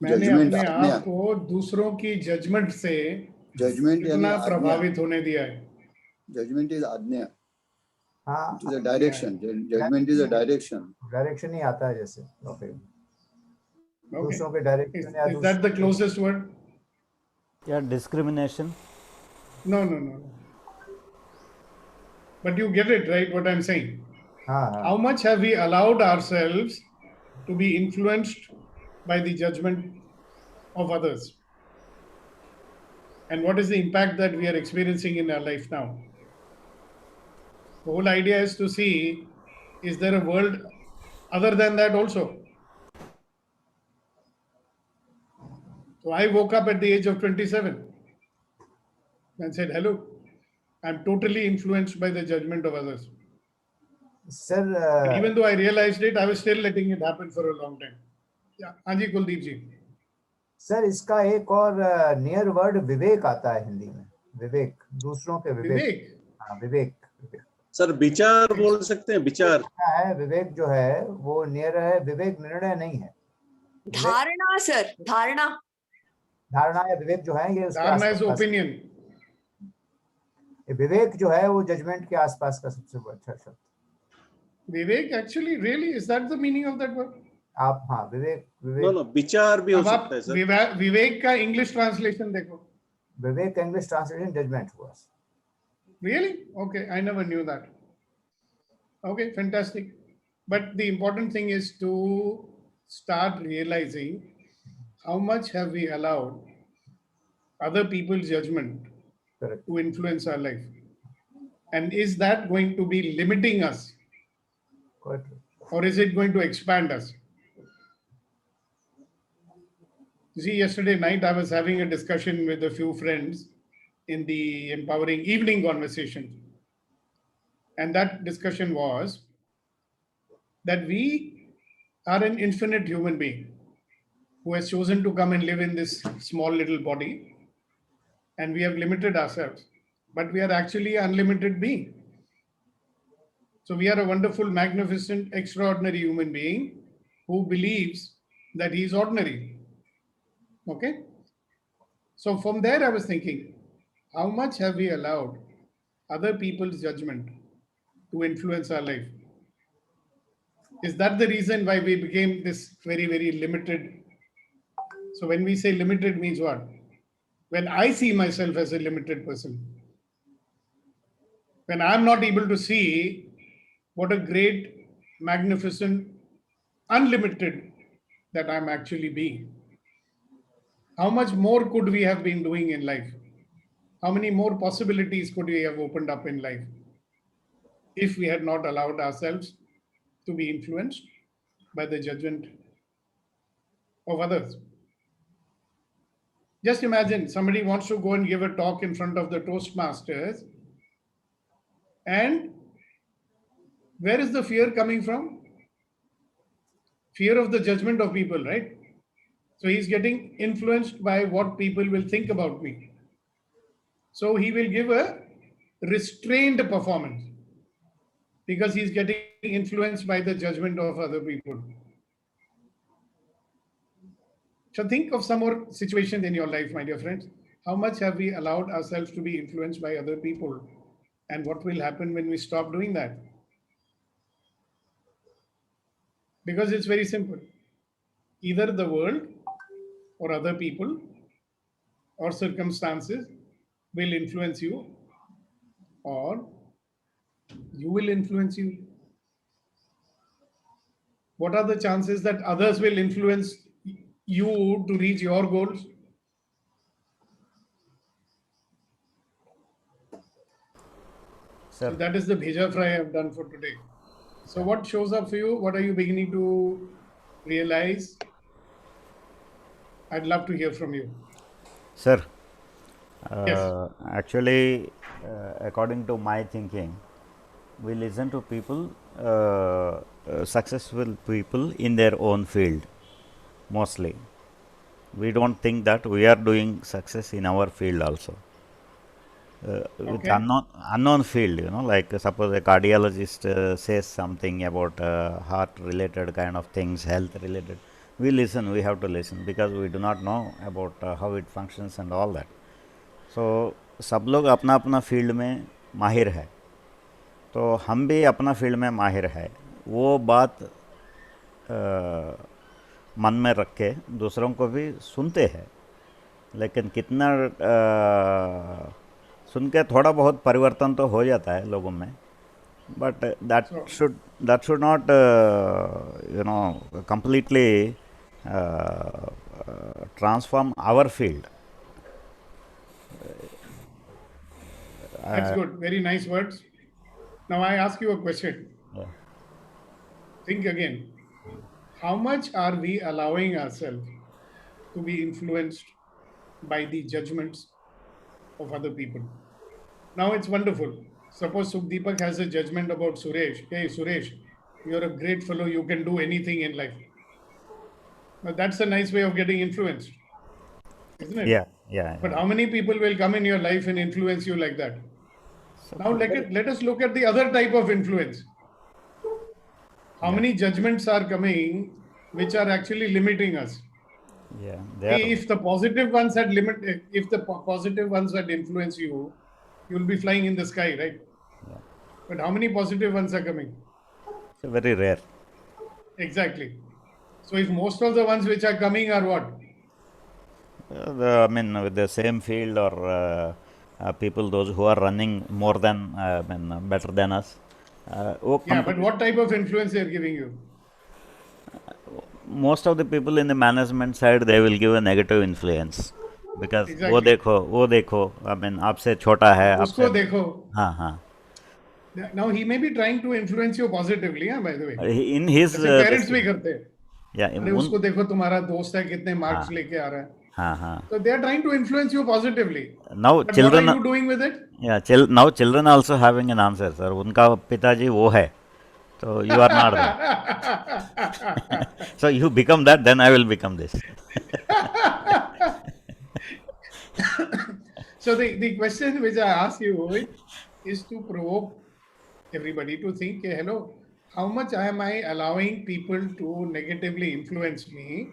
मैंने अपने आप को दूसरों की जजमेंट से कितना प्रभावित होने दिया है? Judgment is आज्ञा. हाँ, it is a direction. Judgment is a direction. Direction ही आता है जैसे. ओके. दूसरों के डायरेक्शन या Is that the closest word? Yeah, discrimination. No. But you get it, right, what I'm saying? How much have we allowed ourselves to be influenced by the judgment of others? And what is the impact that we are experiencing in our life now? The whole idea is to see, is there a world other than that also? So I woke up at the age of 27 and said, hello, I'm totally influenced by the judgment of others. Sir, And even though I realized it, I was still letting it happen for a long time. Yeah, Anji Kuldeep ji. Sir इसका एक और near word विवेक आता है हिंदी में, विवेक, दूसरों के विवेक। विवेक? हाँ, विवेक। Sir विचार बोल सकते हैं, विचार है। विवेक जो है वो नियर है, विवेक निर्णय नहीं है। धारणा सर, धारणा। धारणा या विवेक जो है ये उसके धारणा इज आसपास। ओपिनियन। विवेक जो है वो जजमेंट के आसपास का सबसे अच्छा शब्द। Vivek actually really is that the meaning of that word? आप हाँ विवेक, नो विचार भी हो सकता है सर। विवेक का इंग्लिश ट्रांसलेशन देखो। विवेक का इंग्लिश ट्रांसलेशन जजमेंट हुआ। Really? Okay, I never knew that. Okay, fantastic. But the important thing is to start realizing how much have we allowed other people's judgment to influence our life. And is that going to be limiting us? Or is it going to expand us? You see, yesterday night I was having a discussion with a few friends in the empowering evening conversation. And that discussion was that we are an infinite human being who has chosen to come and live in this small little body. And we have limited ourselves, but we are actually an unlimited being. So we are a wonderful, magnificent, extraordinary human being who believes that he is ordinary. Okay? So from there I was thinking, how much have we allowed other people's judgment to influence our life? Is that the reason why we became this very, very limited? So when we say limited means what? When I see myself as a limited person, when I'm not able to see what a great, magnificent, unlimited that I'm actually being, how much more could we have been doing in life? How many more possibilities could we have opened up in life if we had not allowed ourselves to be influenced by the judgment of others? Just imagine somebody wants to go and give a talk in front of the Toastmasters, and where is the fear coming from? Fear of the judgment of people, right? So he's getting influenced by what people will think about me. So he will give a restrained performance because he's getting influenced by the judgment of other people. So think of some more situations in your life, my dear friends. How much have we allowed ourselves to be influenced by other people? And what will happen when we stop doing that? Because it's very simple. Either the world or other people or circumstances will influence you, or you will influence you. What are the chances that others will influence you to reach your goals? Sir. So that is the bheja fry I have done for today. So what shows up for you? What are you beginning to realize? I'd love to hear from you. Sir, Yes. actually, according to my thinking, we listen to people, successful people in their own field, mostly. We don't think that we are doing success in our field also. With Okay. unknown field, you know, like suppose a cardiologist says something about heart related kind of things, health related. We listen, we have to listen because we do not know about how it functions and all that. So सब लोग अपना अपना field में माहिर है, तो हम भी अपना फील्ड में माहिर है। वो बात मन में रख के दूसरों को भी सुनते हैं, लेकिन कितना सुन के थोड़ा बहुत परिवर्तन तो हो जाता है लोगों में, but that should not you know completely transform our field. That's good. Very nice words. Now I ask you a question. Yeah. Think again. How much are we allowing ourselves to be influenced by the judgments of other people? Now it's wonderful. Suppose Sukhdeepak has a judgment about Suresh. Hey, Suresh, you're a great fellow. You can do anything in life. Now, that's a nice way of getting influenced, isn't it? Yeah. But how many people will come in your life and influence you like that? Now, let us look at the other type of influence. How many judgments are coming which are actually limiting us? Yeah. If the positive ones had positive ones had influenced you, you'll be flying in the sky, right? Yeah. But how many positive ones are coming? So very rare. Exactly. So if most of the ones which are coming are what? I mean, with the same field or people, those who are running more than, better than us. Yeah, but what type of influence they are giving you? Most of the people in the management side, they will give a negative influence because वो देखो, I mean, आपसे छोटा है, उसको देखो. हाँ. Now he may be trying to influence you positively, by the way. In his parents भी करते हैं. Yeah. अरे उसको देखो तुम्हारा दोस्त है कितने marks लेके आ रहा है. हाँ. So they are trying to influence you positively. Now but children. What are you doing with it? Yeah. Now children also having an answer, sir. उनका पिताजी वो है. So you are not that. So you become that, then I will become this. So the question which I ask you is to provoke everybody to think, hello, how much am I allowing people to negatively influence me?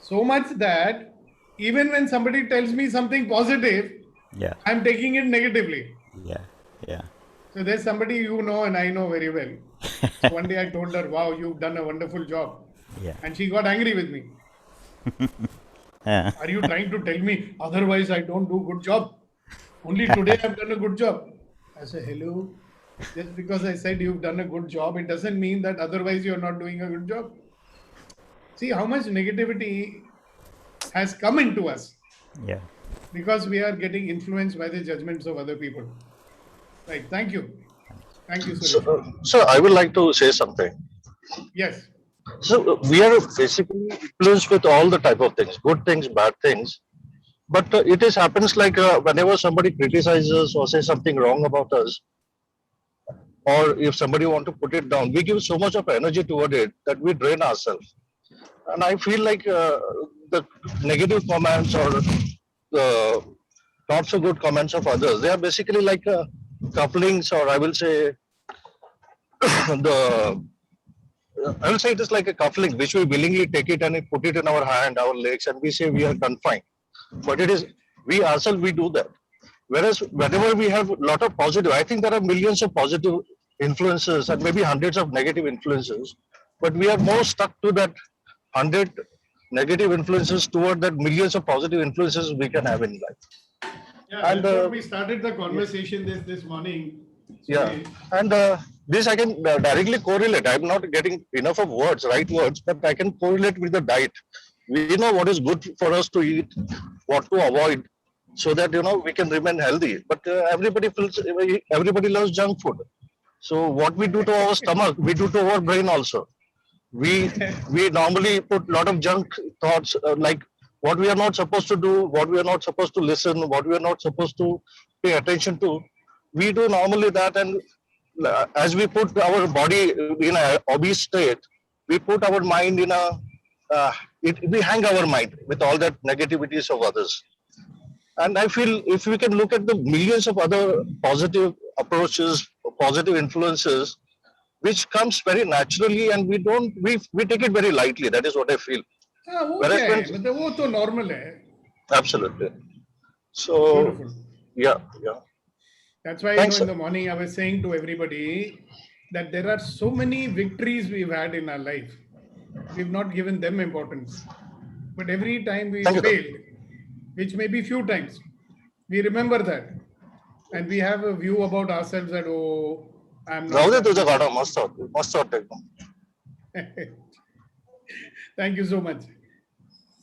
So much that even when somebody tells me something positive, I'm taking it negatively. Yeah. So there's somebody you know and I know very well. So one day I told her, wow, you've done a wonderful job. Yeah. And she got angry with me. Yeah. Are you trying to tell me otherwise I don't do good job? Only today I've done a good job. I said, hello. Just because I said you've done a good job, it doesn't mean that otherwise you're not doing a good job. See how much negativity has come into us. Yeah. Because we are getting influenced by the judgments of other people. Right. Thank you. Thank you, Suresh. So I would like to say something. Yes. So we are basically influenced with all the type of things, good things, bad things. But it is happens like whenever somebody criticizes or says something wrong about us, or if somebody want to put it down, we give so much of energy toward it that we drain ourselves. And I feel like the negative comments or the not so good comments of others, they are basically like couplings, or I will say I will say it is like a cufflink which we willingly take it and put it in our hand, our legs, and we say we are confined. But it is we ourselves, we do that. Whereas whenever we have a lot of positive, I think there are millions of positive influences and maybe hundreds of negative influences, but we are more stuck to that 100 negative influences toward that millions of positive influences we can have in life. Yeah, and that's what we started the conversation this morning. Yeah, and this I can directly correlate. I'm not getting enough of words, right words, but I can correlate with the diet. We know what is good for us to eat, what to avoid, so that we can remain healthy. But everybody loves junk food. So what we do to our stomach, we do to our brain also. We normally put a lot of junk thoughts, like what we are not supposed to do, what we are not supposed to listen, what we are not supposed to pay attention to. We do normally that, and as we put our body in a obese state, we put our mind in a we hang our mind with all that negativities of others. And I feel if we can look at the millions of other positive approaches, positive influences, which comes very naturally, and we take it very lightly. That is what I feel. वो तो normal है. Absolutely. So beautiful. Yeah. That's why in the morning I was saying to everybody that there are so many victories we've had in our life. We've not given them importance. But every time we failed, which may be few times, we remember that. And we have a view about ourselves that, oh, I'm not. Thank you so much,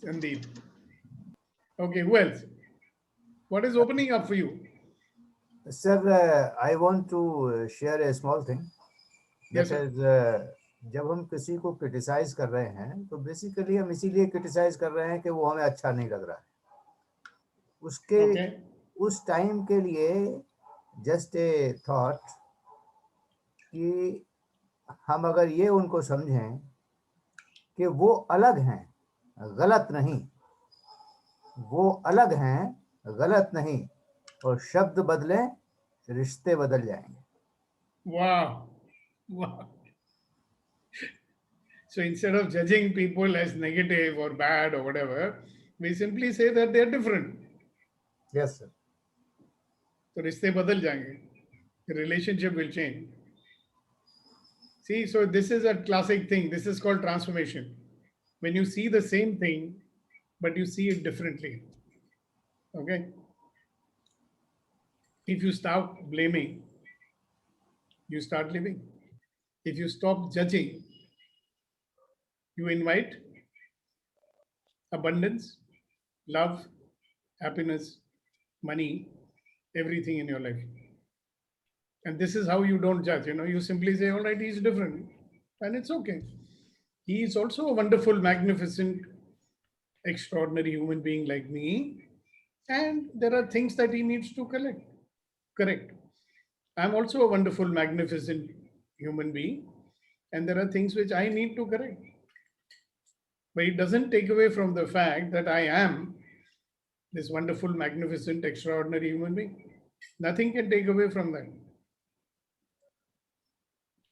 Sandeep. Okay, who else? What is opening up for you? Sir, I want to share a small thing. Yes, that is, जब हम किसी को criticise कर रहे हैं तो basically हम इसीलिए क्रिटिसाइज कर रहे हैं कि वो हमें अच्छा नहीं लग रहा है. उसके उस टाइम के लिए जस्ट ए थॉट कि हम अगर ये उनको समझें कि वो अलग हैं, गलत नहीं, वो अलग हैं, गलत नहीं, और शब्द बदलें, रिश्ते बदल जाएंगे. Wow. Wow. So instead of judging people as negative or bad or whatever, we simply say that they're different. Yes, sir. So रिश्ते बदल जाएंगे. The relationship will change. See, so this is a classic thing. This is called transformation. When you see the same thing, but you see it differently. Okay? If you stop blaming, you start living. If you stop judging, you invite abundance, love, happiness, money, everything in your life. And this is how you don't judge. You simply say, all right, he's different. And it's okay. He is also a wonderful, magnificent, extraordinary human being like me. And there are things that he needs to correct. I'm also a wonderful, magnificent human being. And there are things which I need to correct. But it doesn't take away from the fact that I am this wonderful, magnificent, extraordinary human being. Nothing can take away from that.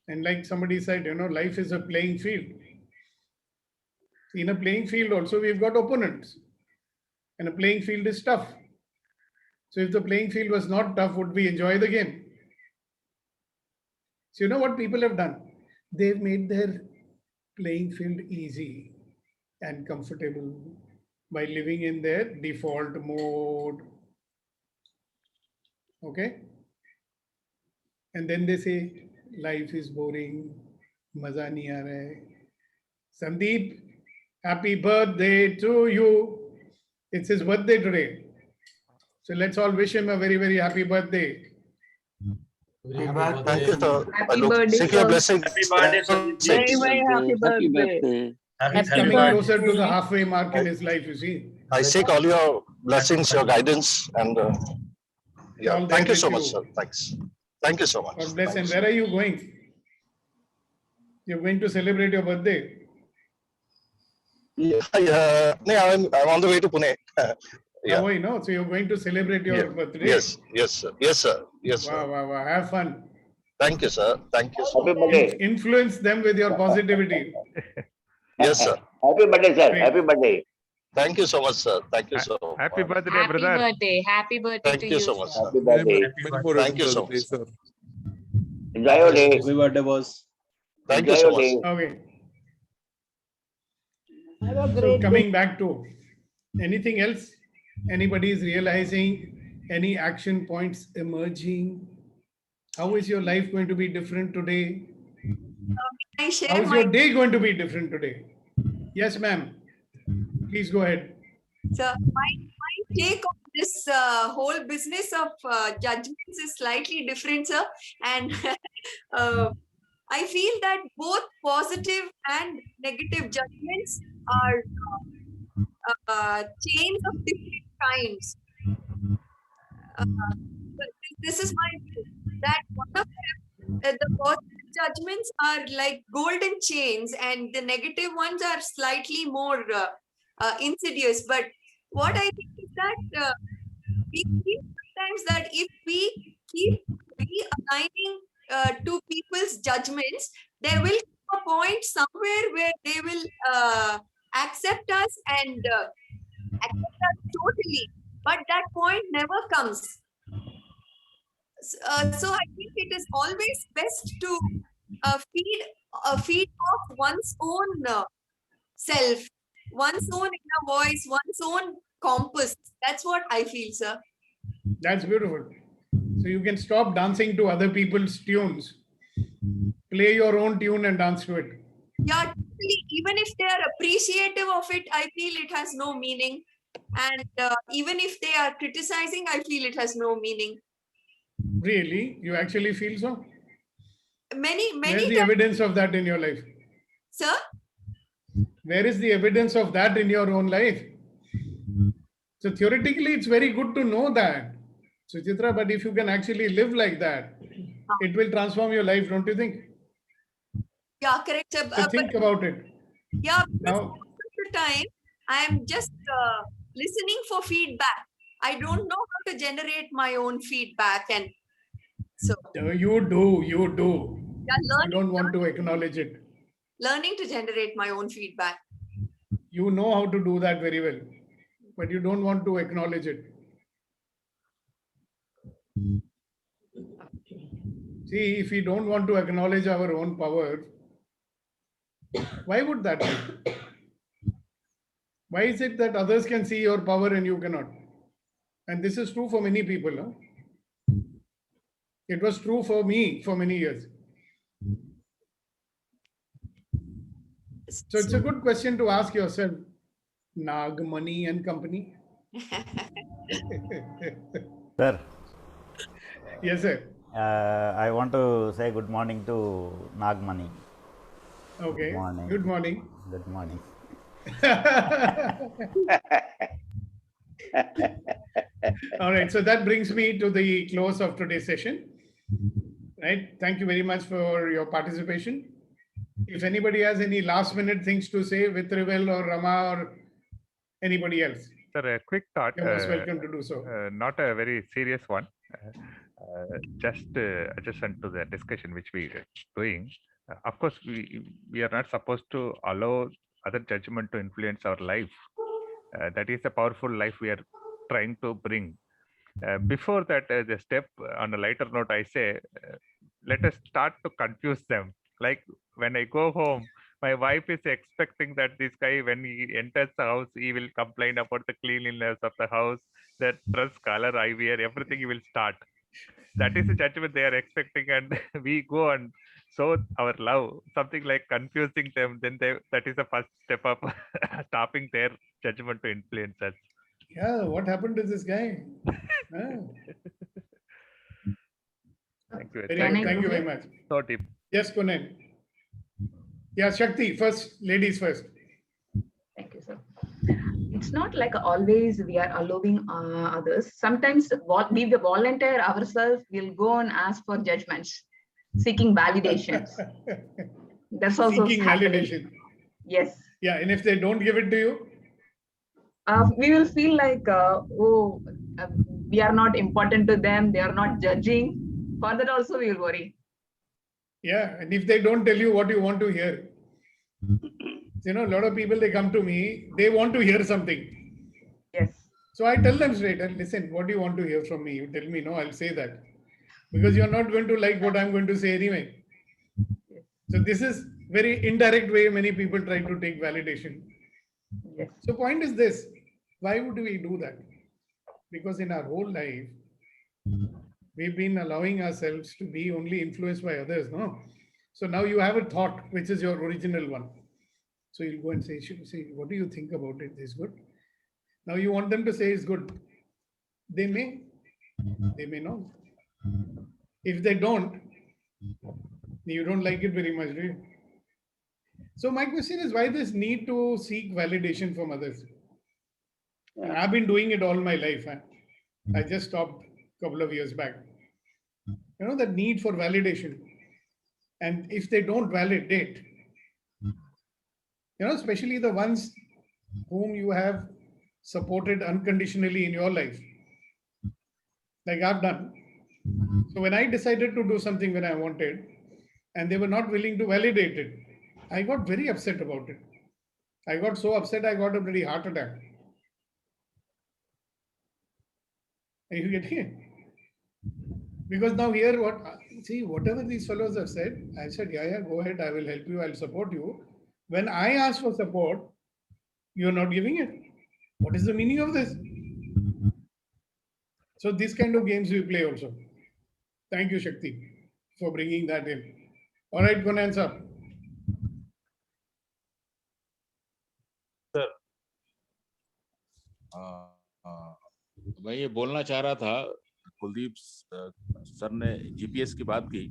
And like somebody said, life is a playing field. In a playing field also, we've got opponents. And a playing field is tough. So if the playing field was not tough, would we enjoy the game? So you know what people have done? They've made their playing field easy and comfortable by living in their default mode. Okay? And then they say, life is boring, maza nahi aa raha hai. Sandeep, happy birthday to you. It's his birthday today. So let's all wish him a very, very happy birthday. Thank you, sir. Happy birthday, Seek your sir. blessings. Happy birthday, Sandeep. Very, very happy birthday. He's coming closer to the halfway mark in his life, you see. I seek all your blessings, your guidance, and yeah, All thank there you so with much, you. sir. Thanks. Thank you so much. God bless. And Thanks. where are you going? You're going to celebrate your birthday. Yeah, I'm on the way to Pune. Yeah. Oh, no. So you're going to celebrate your Yeah. birthday? Yes, yes, sir. Yes, sir. Yes, Wow, sir. wow, wow. Have fun. Thank you, sir. Thank you so Happy much. birthday. Influence them with your positivity. Yes, sir. Happy birthday, sir. Great. Happy birthday. Thank you so much, sir. Thank you so much. Happy birthday, Happy brother. birthday. Happy birthday Thank to you so much, sir. sir. Happy birthday. Thank you so much. Sir. Enjoy your day. Happy birthday, boss. Thank Enjoy you so your much. day. Sir. Okay. Have a So great coming back to anything else? Anybody is realizing any action points emerging? How is your life going to be different today? Can I share How is my your day going to be different today? Yes, ma'am. Please go ahead. So my take on this whole business of judgments is slightly different, sir. And I feel that both positive and negative judgments are chains of different kinds. This is my view, that one of them, the positive judgments are like golden chains and the negative ones are slightly more insidious. But what I think is that we feel sometimes that if we keep realigning to people's judgments, there will come a point somewhere where they will accept us and accept us totally. But that point never comes. So I think it is always best to feed off one's own self, one's own inner voice, one's own compass. That's what I feel, sir. That's beautiful. So you can stop dancing to other people's tunes. Play your own tune and dance to it. Yeah, totally. Even if they are appreciative of it, I feel it has no meaning. And even if they are criticizing, I feel it has no meaning. Really? You actually feel so? Many Where's the times, evidence of that in your life? sir. Where is the evidence of that in your own life? So theoretically, it's very good to know that. Suchitra, but if you can actually live like that, it will transform your life, don't you think? Yeah, correct. So think about it. Yeah, now, most of the time I am just listening for feedback. I don't know how to generate my own feedback, and so you do. You don't want to acknowledge it. Learning to generate my own feedback. You know how to do that very well, but you don't want to acknowledge it. See, if we don't want to acknowledge our own power, why would that be? Why is it that others can see your power and you cannot? And this is true for many people. No? It was true for me for many years. So it's a good question to ask yourself, Nagmani and company. Sir. Yes, sir. I want to say good morning to Nagmani. Okay. Good morning. Good morning. Good morning. All right. So that brings me to the close of today's session. Right. Thank you very much for your participation. If anybody has any last minute things to say with Rivel or Rama or anybody else. Sir, a quick thought. You're most welcome to do so. Not a very serious one. Just adjacent to the discussion which we are doing. Of course, we are not supposed to allow other judgment to influence our life. That is a powerful life we are trying to bring. Before that, the step on a lighter note, I say, let us start to confuse them. Like when I go home, my wife is expecting that this guy, when he enters the house, he will complain about the cleanliness of the house, the dress color I wear, everything he will start. That is the judgment they are expecting, and we go and show our love, something like confusing them. Then that is the first step of stopping their judgment to influence us. Yeah, what happened to this guy? Thank you. Thank you very much. So deep. Yes, Kunen. Yeah, Shakti, first, ladies first. Thank you, sir. It's not like always we are allowing others. Sometimes we the volunteer ourselves will go and ask for judgments, seeking validations. That's also seeking happening. Validation. Yes. Yeah, and if they don't give it to you? We will feel like, we are not important to them. They are not judging. For that also we will worry. Yeah, and if they don't tell you what you want to hear. You know, a lot of people, they come to me, they want to hear something. Yes. So I tell them straight, and listen, what do you want to hear from me? You tell me, no, I'll say that. Because you're not going to like what I'm going to say anyway. So this is very indirect way many people try to take validation. Yes. So point is this, why would we do that? Because in our whole life, we've been allowing ourselves to be only influenced by others, no? So now you have a thought, which is your original one. So you'll go and say, what do you think about it? Is good? Now you want them to say it's good. They may not. If they don't, you don't like it very much, do you? So my question is, why this need to seek validation from others? And I've been doing it all my life. I just stopped a couple of years back. You know, that need for validation. And if they don't validate, you know, especially the ones whom you have supported unconditionally in your life, like I've done. So when I decided to do something when I wanted, and they were not willing to validate it, I got very upset about it. I got so upset, I got a bloody heart attack. Are you getting it? Because now here, whatever these fellows have said, I said, yeah, go ahead, I will help you, I'll support you. When I ask for support, you're not giving it. What is the meaning of this? So these kind of games we play also. Thank you, Shakti, for bringing that in. All right, Gunan sir. Sir, मैं ये बोलना चाह रहा था, Kuldeep sir ने GPS की बात की.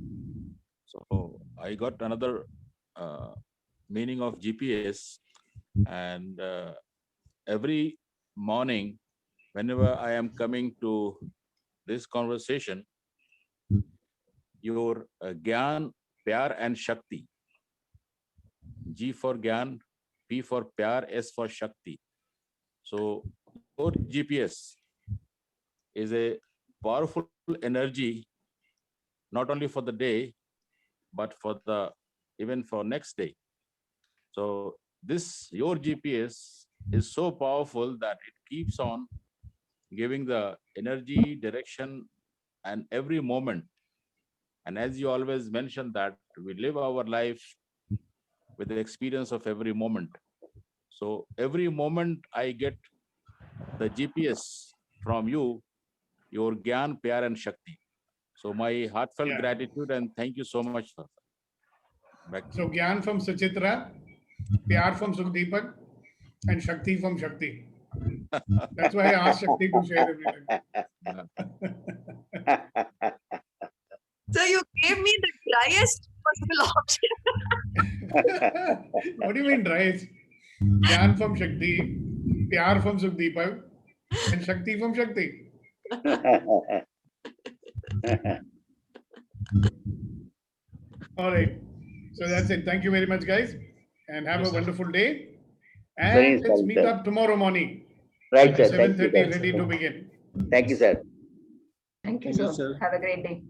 So I got another meaning of GPS, and every morning, whenever I am coming to this conversation, your Gyan, Pyar and Shakti. G for Gyan, P for Pyar, S for Shakti. So your GPS is a powerful energy, not only for the day, but for the even for next day. So this your GPS is so powerful that it keeps on giving the energy, direction, and every moment. And as you always mention that we live our life with the experience of every moment. So every moment I get the GPS from you, your Gyan, Pyar and Shakti. So my heartfelt gratitude and thank you so much, sir. So Gyan from Suchitra, Pyar from Sukhdeepak, and Shakti from Shakti. That's why I asked Shakti to share everything. So you gave me the driest possible option. What do you mean driest? Gyan from Shakti, Pyar from Sukhdeepak, and Shakti from Shakti. All right. So that's it. Thank you very much, guys. And have a wonderful day. And let's meet up tomorrow morning. Right, sir. 7:30 ready to begin. Thank you, sir. Thank you, Thank you, sir. sir. Have a great day.